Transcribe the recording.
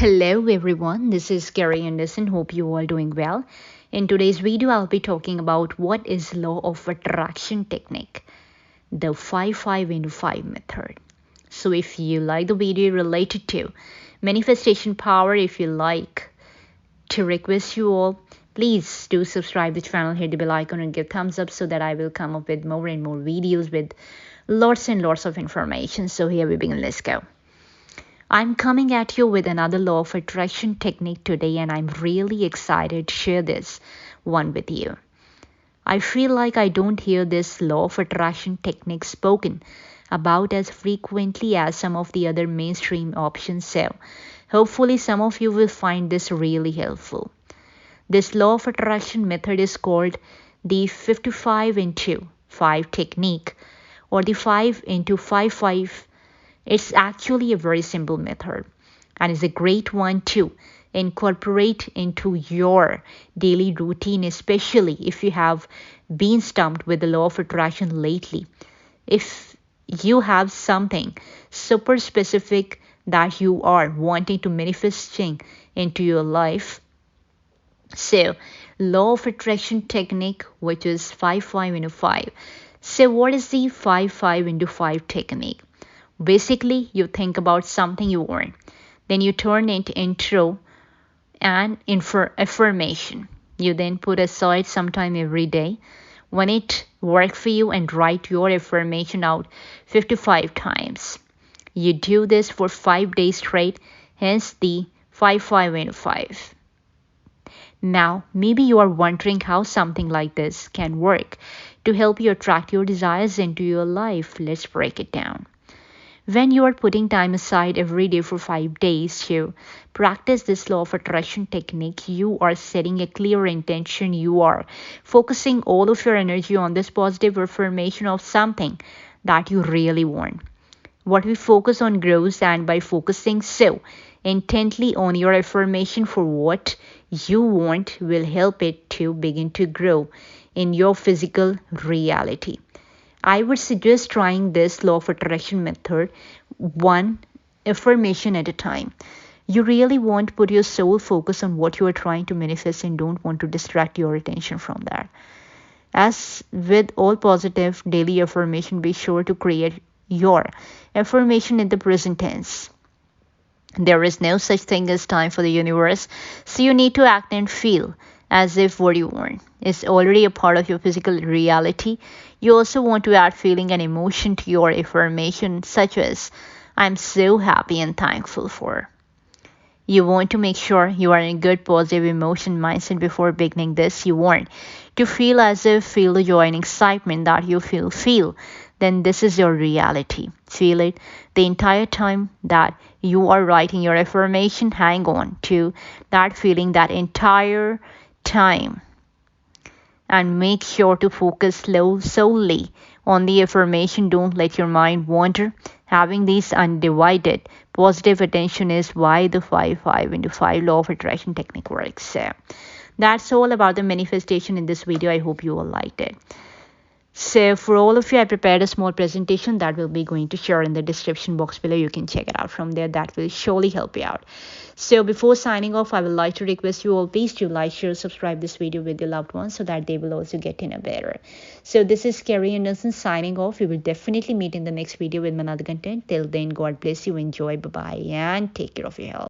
Hello everyone, this is Gary Anderson. Hope you all doing well. In today's video, I'll be talking about what is law of attraction technique, the 5 into 5 method. So if you like the video related to manifestation power, if you like to request you all, please do subscribe the channel, hit the bell icon and give thumbs up so that I will come up with more and more videos with lots and lots of information. So here we begin, let's go. I'm coming at you with another law of attraction technique today, and I'm really excited to share this one with you. I feel like I don't hear this law of attraction technique spoken about as frequently as some of the other mainstream options, so hopefully some of you will find this really helpful. This law of attraction method is called the 55 into 5 technique, or the 5 into 5. It's actually a very simple method and is a great one to incorporate into your daily routine, especially if you have been stumped with the law of attraction lately. If you have something super specific that you are wanting to manifesting into your life. So, law of attraction technique, which is 5 into 5. So, what is the 5 into 5 technique? Basically, you think about something you want, then you turn it into an affirmation. You then put aside some time every day when it works for you and write your affirmation out 55 times. You do this for 5 days straight, hence the 5 into 5. Now, maybe you are wondering how something like this can work to help you attract your desires into your life. Let's break it down. When you are putting time aside every day for 5 days to practice this law of attraction technique, you are setting a clear intention. You are focusing all of your energy on this positive affirmation of something that you really want. What we focus on grows, and by focusing so intently on your affirmation for what you want will help it to begin to grow in your physical reality. I would suggest trying this law of attraction method one affirmation at a time. You really want to put your sole focus on what you are trying to manifest and don't want to distract your attention from that. As with all positive daily affirmation, be sure to create your affirmation in the present tense. There is no such thing as time for the universe, so you need to act and feel as if what you want is already a part of your physical reality. You also want to add feeling and emotion to your affirmation, such as, I'm so happy and thankful for. You want to make sure you are in good positive emotion mindset before beginning this. You want to feel as if feel the joy and excitement that you feel. Then this is your reality. Feel it the entire time that you are writing your affirmation. Hang on to that feeling that entire time and make sure to focus solely on the affirmation. Don't let your mind wander. Having this undivided positive attention is why the 5 into 5 law of attraction technique works. So that's all about the manifestation in this video. I hope you all liked it. So for all of you, I prepared a small presentation that will be going to share in the description box below. You can check it out from there. That will surely help you out. So before signing off, I would like to request you all, please do like, share, subscribe this video with your loved ones so that they will also get to know better. So this is Gary Anderson signing off. We will definitely meet in the next video with another content. Till then, God bless you. Enjoy. Bye-bye. And take care of your health.